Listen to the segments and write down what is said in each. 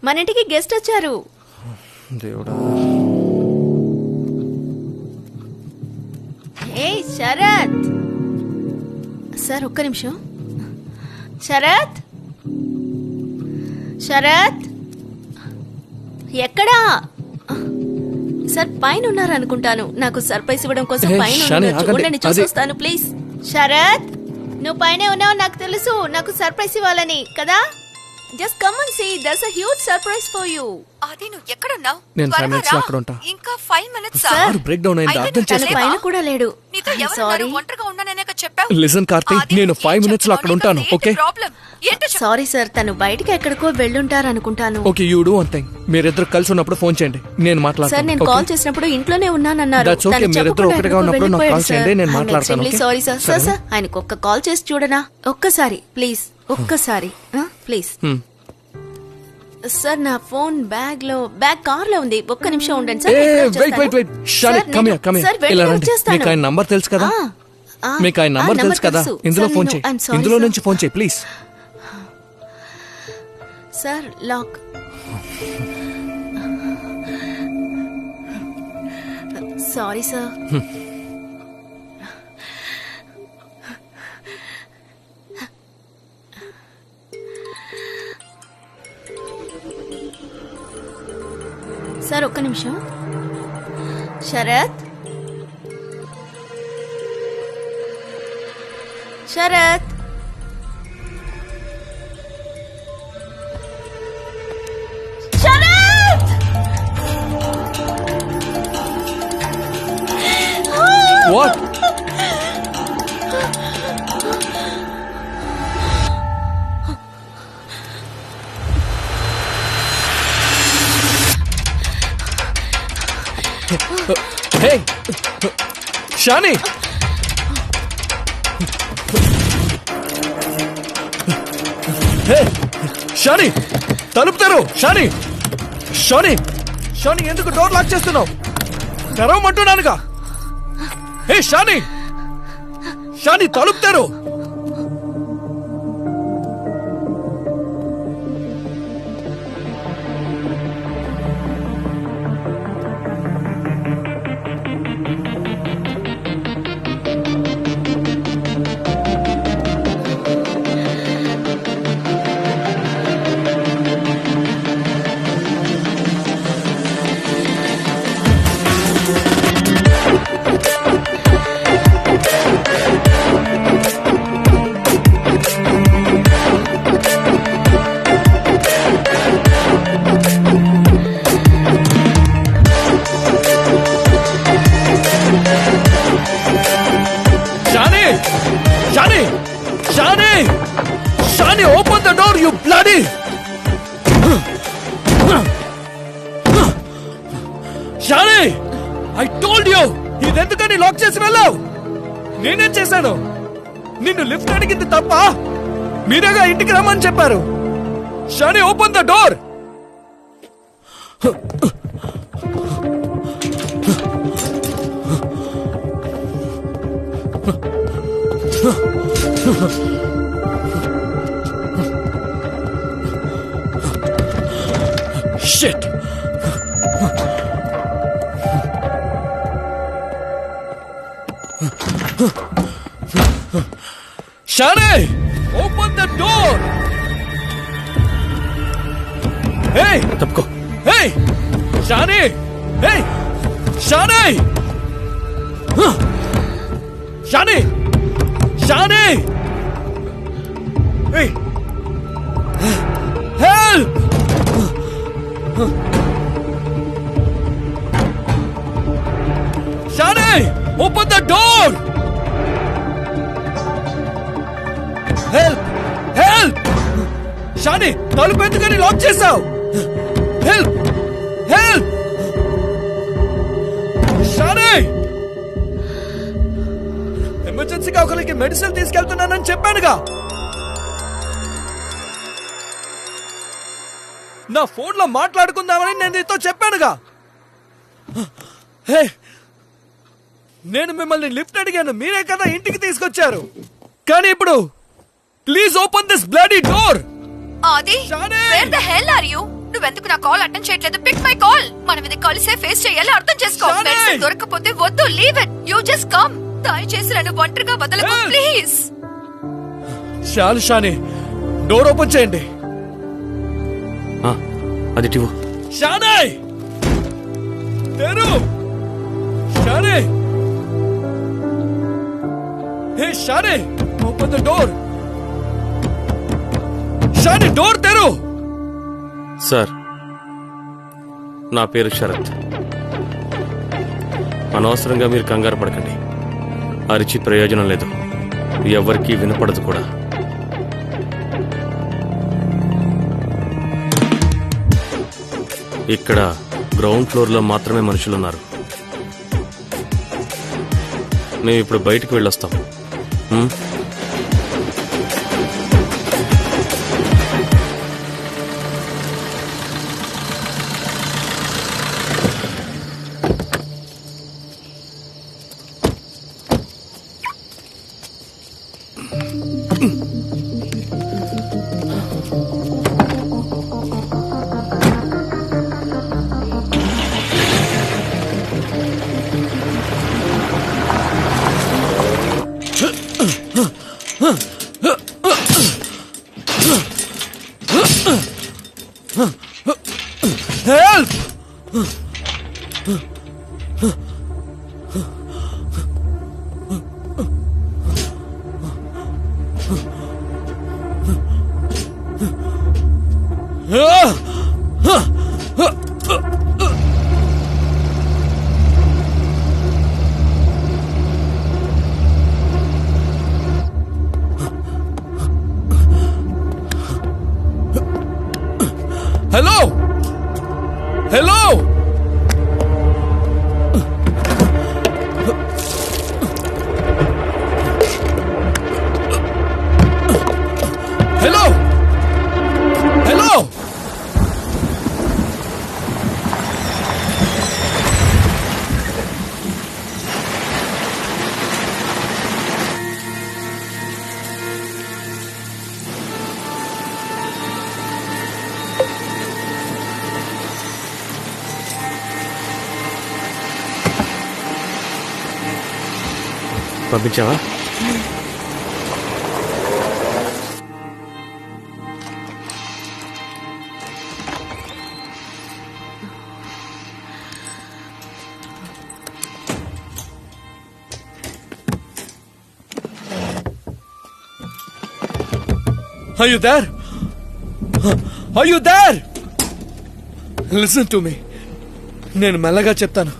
మన ఇంటికి గెస్ట్ వచ్చారు. దేవుడా. ఏయ్ శరత్ సార్, ఒక్క నిమిషం. శరత్, శరత్ ఎక్కడా? సార్ పైన ఉన్నారు అనుకుంటాను. నాకు సర్ప్రైజ్ ఇవ్వడం కోసం పైన చూడండి, చూసొస్తాను ప్లీజ్. శరత్, నువ్వు పైనే ఉన్నావు, నాకు తెలుసు. నాకు సర్ప్రైజ్ ఇవ్వాలని కదా. Just come and see, that's a huge surprise for you. ఆది, నువ్వు ఎక్కడ ఉన్నావు? నేను 5 minutes లో అక్కడ ఉంటా. ఇంకా 5 minutes సార్, బ్రేక్ డౌన్ అయింది, అర్థం చేసుకో. పైన కూడా లేడు. నీతో ఎవరు ఒంటరిగా ఉన్నాననే చెప్పావు. లిసన్ కార్తీక్, నేను 5 minutes లో అక్కడ ఉంటాను. ఓకే, సారీ సార్, తను బయటికి ఎక్కడికో వెళ్ళుంటారు అనుకుంటాను. Okay, you do one thing. మీరిద్దరు కలిసి ఉన్నప్పుడు ఫోన్ చేయండి, నేను మాట్లాడతాను. సార్, నేను కాల్ చేసినప్పుడు ఇంట్లోనే ఉన్నానన్నారు. దట్స్ ఓకే, మీరిద్దరు ఒకటిగా ఉన్నప్పుడు నాకు కాల్ చేయండి, నేను మాట్లాడతాను. Sorry sir. సార్ సార్, ఆయనకు ఒక్క కాల్ చేసి చూడనా? ఒక్కసారి ప్లీజ్, ఒక్కసారి ప్లీజ్. సార్, నా ఫోన్ బ్యాగ్ కార్ లో ఉంది. ఒక్క నిమిషం ఉండండి సార్. మీకు ఆయన నంబర్ తెలుసు కదా? మీకు ఆయన నంబర్ తెలుసు కదా? ఇందులో ఫోన్ చేయి, ఇందులో నుంచి ఫోన్ చేయి please. Sir, lock. Sorry sir. Sir, ఒక్క నిమిషం. Sarath, Sarath, Sarath! What? Hey, Shani! Hey, Shani! తలుపు తెరు, షాని! షాని! షాని, ఎందుకు డోర్ లాక్ చేస్తున్నావు? తెరవమంటున్నానుగా. హే షాని! షాని, తలుపు తెరు. Shani, open the door, you bloody! Shani, I told you! ఇదెందుకని లాక్ చేసి వెళ్ళావు? నేనేం చేశాను? నిన్ను లిఫ్ట్ అడిగింది తప్ప? మీరేగా ఇంటికి రమ్మని చెప్పారు. Shani, open the door! Shit! Shani! Open the door! Hey! Tapko! Hey! Shani! Hey! Shani! Shani! Shani! Hey! Help! Shani! Open the door! Help! Help! Shani! తలుపు ఎందుకని లాక్ చేసావు? Help! Help! Shani! ఎమర్జెన్సీగా ఒకరికి మెడిసిన్ తీసుకెళ్తున్నానని చెప్పానుగా. నా phone లో మాట్లాడుకుందామని నేను నీతో చెప్పానుగా. హే, నేను మిమ్మల్ని లిఫ్ట్ అడిగాను, మీరే కదా ఇంటికి తీసుకొచ్చారు. కానీ ఇప్పుడు please open this bloody door. Adi, where the hell are you? నువ్వెందుకు నా కాల్ అటెండ్ చేయట్లేదు? Pick my call. మనం ఇది కలిసే ఫేస్ చేయాలి, అర్థం చేసుకో. Shani! మెడిసిన్ దొరకకపోతే వద్దు, leave it. You just come. దయచేసి నన్ను ఒంటరిగా వదలకు Help! ప్లీజ్. చాలు షాని, డోర్ ఓపెన్ చేయండి. అది టివు. షాని తెరు. షాని, హే షాని, open the door. Shani, door తెరు. సార్, నా పేరు శరత్. అనవసరంగా మీరు కంగారు పడకండి. అరిచి ప్రయోజనం లేదు, ఎవరికీ వినపడదు కూడా. ఇక్కడ గ్రౌండ్ ఫ్లోర్లో మాత్రమే మనుషులున్నారు. మేము ఇప్పుడు బయటికి వెళ్ళొస్తాం. Help! Hello? Hello? Hello? Hello? పంపించావా? Are you there? Are you there? Listen to me. నేను మెల్లగా చెప్తాను.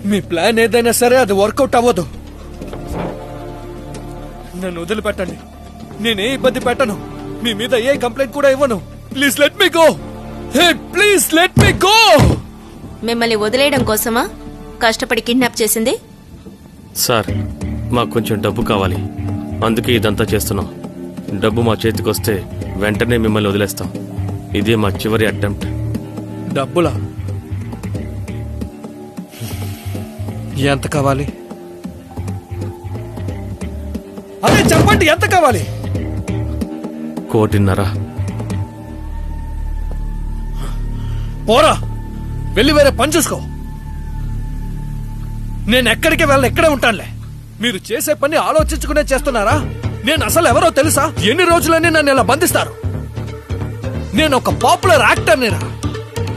మీ ప్లాన్ ఏదైనా సరే అది వర్కౌట్ అవ్వదు. నన్ను వదిలిపెట్టండి. నేనే ఇబ్బంది పెట్టను. మీ మీద ఏ కంప్లైంట్ కూడా ఇవ్వను. Please let me go. Hey, please let me go. మిమ్మల్ని వదిలేయడం కోసమా కష్టపడి కిడ్నాప్ చేసింది? సార్, మాకు కొంచెం డబ్బు కావాలి, అందుకే ఇదంతా చేస్తున్నాం. డబ్బు మా చేతికి వస్తే వెంటనే మిమ్మల్ని వదిలేస్తాం. ఇదే మా చివరి అటెంప్ట్. డబ్బులా? ఎంత కావాలి? అదే చెప్పండి, ఎంత కావాలి? 1.5 కోటి. పోరా, వెళ్ళి వేరే పని చూసుకో. నేను ఎక్కడికి వెళ్ళను, ఎక్కడే ఉంటానులే. మీరు చేసే పని ఆలోచించుకునే చేస్తున్నారా? నేను అసలు ఎవరో తెలుసా? ఎన్ని రోజులని నన్ను ఇలా బంధిస్తారు? నేను ఒక పాపులర్ యాక్టర్ నేనా?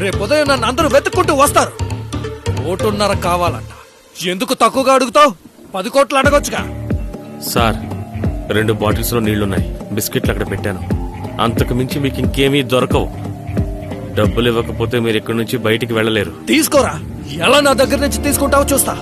రేపు ఉదయం నన్ను అందరూ వెతుక్కుంటూ వస్తారు. 1.5 కోటి కావాలంట. ఎందుకు తక్కువగా అడుగుతావు? 10 కోట్లు అడగొచ్చుగా. సార్, 2 బాటిల్స్లో నీళ్లున్నాయి, బిస్కెట్లు అక్కడ పెట్టాను. అంతకు మించి మీకు ఇంకేమీ దొరకవు. డబ్బులు ఇవ్వకపోతే మీరు ఇక్కడి నుంచి బయటికి వెళ్ళలేరు. తీసుకోరా, ఎలా నా దగ్గర నుంచి తీసుకుంటావో చూస్తా.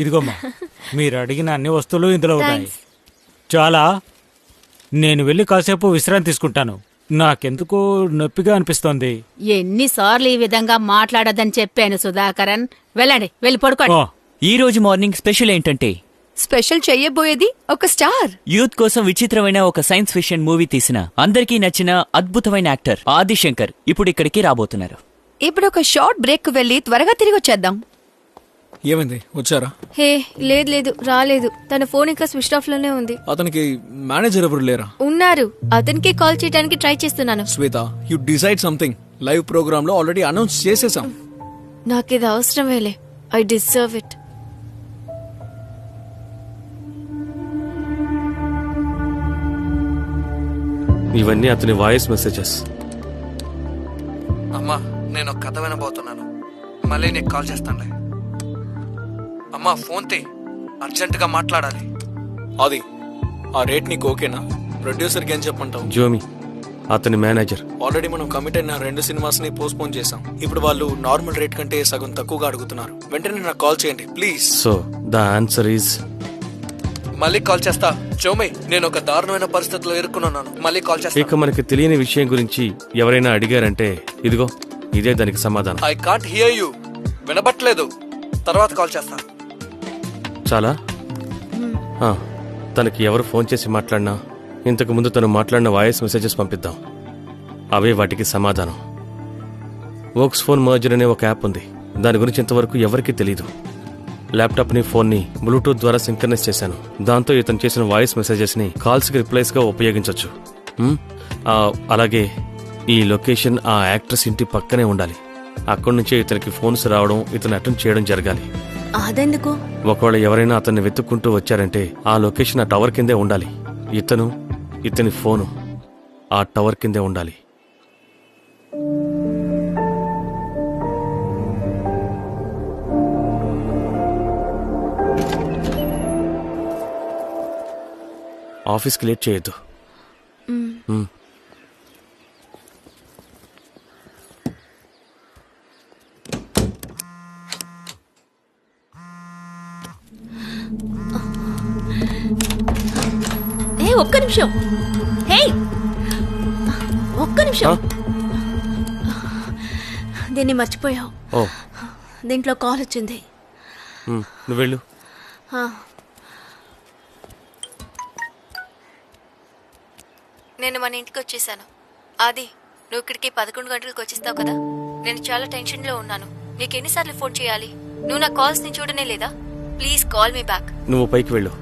ఇదిగోమ్మా, మీరు అడిగిన అన్ని వస్తువులు ఇందులో ఉన్నాయి. చాలా నేను వెళ్ళి కాసేపు విశ్రాంతి తీసుకుంటాను. నాకెందుకో నొప్పిగా అనిపిస్తోంది. ఎన్నిసార్లు ఈ విధంగా మాట్లాడదని చెప్పాను సుధాకరన్. వెళ్ళండి, వెళ్ళి పడుకోండి. ఓ, ఈ రోజు మార్నింగ్ స్పెషల్ ఏంటంటే స్పెషల్ చెయ్యబోయేది ఒక స్టార్. యూత్ కోసం విచిత్రమైన ఒక సైన్స్ ఫిక్షన్ మూవీ తీసిన అందరికీ నచ్చిన అద్భుతమైన యాక్టర్ ఆదిశంకర్ ఇప్పుడు ఇక్కడికి రాబోతున్నారు. ఇప్పుడు ఒక షార్ట్ బ్రేక్ కు వెళ్లి త్వరగా తిరిగి వచ్చేద్దాం. ఏమైంది, వచ్చారా? హే లేదు రాలేదు. తన ఫోన్ ఇంకా స్విచ్ ఆఫ్ లోనే ఉంది. అతనికి మేనేజర్ ఎవరు లేరా? ఉన్నారు, అతనికి కాల్ చేయడానికి ట్రై చేస్తున్నాను. Shweta, you decide something. Live program లో ఆల్రెడీ అనౌన్స్ చేసేసాం. నాకిది అవసరమేలే. I deserve it. ఇవన్నీ అతని వాయిస్ మెసేజెస్. అమ్మా, నేను ఒక కథ వినబోతున్నాను. మళ్ళీ నీకు కాల్ చేస్తానులే. అమ్మా, ఫోన్ తీ, అర్జెంటుగా మాట్లాడాలి. అది ఆ రేట్ నీకు ఓకేనా? ప్రొడ్యూసర్కి ఏం చెప్పంటావు? జోమి అతని మేనేజర్. ఆల్రెడీ మనం కమిట్ అయిన 2 సినిమాస్ ని పోస్ట్ పోన్ చేసాం. ఇప్పుడు వాళ్ళు నార్మల్ రేట్ కంటే సగం తక్కువగా అడుగుతున్నారు. వెంటనే నాకు కాల్ చేయండి please. So the answer is మళ్ళీ కాల్ చేస్తా. జోమి, నేను ఒక దారుణమైన పరిస్థితిలో ఇరుక్కున్నాను. మళ్ళీ కాల్ చేస్తా. ఇక మనకి తెలియని విషయం గురించి ఎవరైనా అడిగారంటే ఇదిగో ఇదే దానికి సమాధానం. I can't hear you. వినబట్లేదు. తర్వాత కాల్ చేస్తా. చాలా తనకి ఎవరు ఫోన్ చేసి మాట్లాడినా ఇంతకు ముందు తను మాట్లాడిన వాయిస్ మెసేజెస్ పంపిద్దాం. అవే వాటికి సమాధానం. వోక్స్ ఫోన్ మర్జర్ అనే ఒక యాప్ ఉంది. దాని గురించి ఇంతవరకు ఎవరికీ తెలీదు. ల్యాప్టాప్ని ఫోన్ని బ్లూటూత్ ద్వారా సింక్రనైజ్ చేశాను. దాంతో ఇతను చేసిన వాయిస్ మెసేజెస్ని కాల్స్కి రిప్లైస్గా ఉపయోగించవచ్చు. అలాగే ఈ లొకేషన్ ఆ యాక్ట్రెస్ ఇంటి పక్కనే ఉండాలి. అక్కడి నుంచే ఇతనికి ఫోన్స్ రావడం, ఇతను అటెండ్ చేయడం జరగాలి. అదెందుకు? ఒకవేళ ఎవరైనా అతన్ని వెతుక్కుంటూ వచ్చారంటే ఆ లొకేషన్ ఆ టవర్ కిందే ఉండాలి. ఇతని ఫోను ఆ టవర్ కిందే ఉండాలి. ఆఫీస్కి లేట్ చేయొద్దు. ఒక్క నిమిషం. హే, ఒక్క నిమిషం. దీన్ని మర్చిపోయావు. ఓ, దీంట్లో కాల్ వచ్చింది. నువ్వు వెళ్ళు. నేను మన ఇంటికి వచ్చేసాను. ఆది, నువ్వు ఇక్కడికి 11 గంటలకు వచ్చేస్తావు కదా. నేను చాలా టెన్షన్ లో ఉన్నాను. నీకు ఎన్నిసార్లు ఫోన్ చేయాలి? నువ్వు నా కాల్స్ ని చూడనే లేదా? Please call me back. నువ్వు పైకి వెళ్ళు.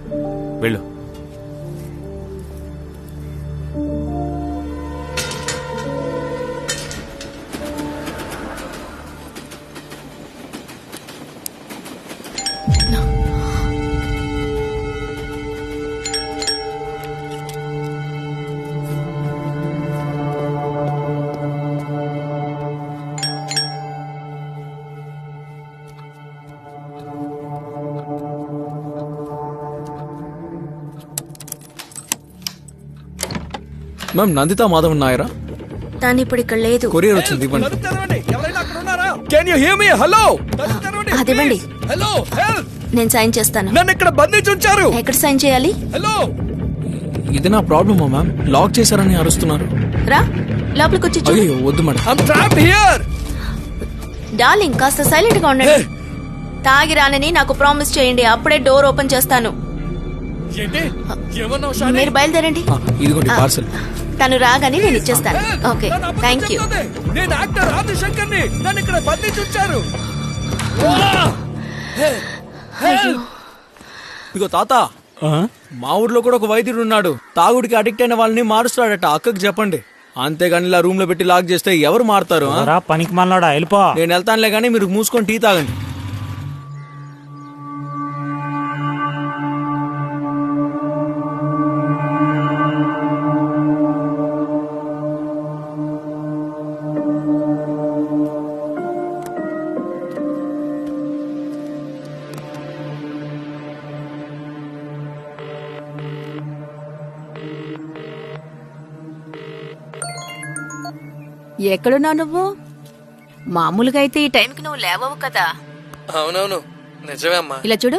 మ్యామ్, నందితా మాధవన్ నాయరా? దాని ఇప్పుడు ఇక్కడ లేదు. కొరియర్ వచ్చింది, ఇవ్వండి. Can you hear me? Hello, అదివ్వండి. Hello, help. నేను సైన్ చేస్తాను. నన్ను ఇక్కడ బంధించి ఉంచారు. ఎక్కడ సైన్ చేయాలి? హలో, ఇది నా ప్రాబ్లమా మ్యామ్? లాక్ చేశారని అరుస్తున్నారు. రా, లోపలికి వచ్చి చూడు. అయ్యో వద్దు madam. I am trapped here. Darling, కాస్త సైలెంట్ గా ఉండండి. తాగి రానని నాకు ప్రామిస్ చేయండి, అప్పుడే డోర్ ఓపెన్ చేస్తాను. ఏంటి? ఏమన్నావు షాని? మీరు బయలుదేరండి. ఇదిగోండి పార్సల్. తను రాగానే నేను ఇచ్చేస్తాను. Okay, thank you. నేను యాక్టర్ ఆదిశంకర్ని. నన్ను ఇక్కడ బంధించి ఉంచారు. ఇదిగో తాత, మా ఊర్లో కూడా ఒక వైద్యుడు ఉన్నాడు. తాగుడికి అడిక్ట్ అయిన వాళ్ళని మారుస్తాడట. అక్కకి చెప్పండి. అంతేగాని ఇలా రూమ్ లో పెట్టి లాక్ చేస్తే ఎవరు మారుతారు? పనికి మళ్ళాడా, వెళ్ళిపో. నేను వెళ్తానులే గానీ మీరు మూసుకొని టీ తాగండి. ఎక్కడున్నావు నువ్వు? మామూలుగా అయితే ఈ టైంకి నువ్వు లేవవు కదా. అవునవును, నిజమే అమ్మా. ఇలా చూడు,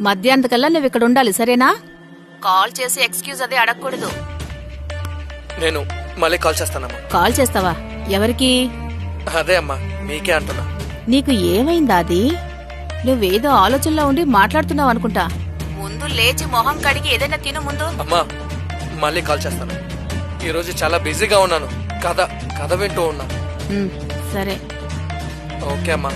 మధ్యాహ్నం కల్లా నువ్వు ఇక్కడ ఉండాలి, సరేనా? కాల్ చేసి ఎక్స్క్యూజ్ అది అడగకూడదు. నేను మళ్ళీ కాల్ చేస్తానమ్మా. కాల్ చేస్తావా? ఎవరికి? అదే అమ్మా, మీకే అంటున్నా. నీకు ఏమైందా? అది నువ్వేదో ఆలోచనలో ఉండి మాట్లాడుతున్నావు అనుకుంటా. ముందు లేచి మొహం కడిగి ఏదైనా తిను ముందు. అమ్మా మళ్ళీ కాల్ చేస్తాను. ఈరోజు చాలా బిజీగా ఉన్నాను. కథ వింటూ ఉన్నా. సరే. ఓకే అమ్మా.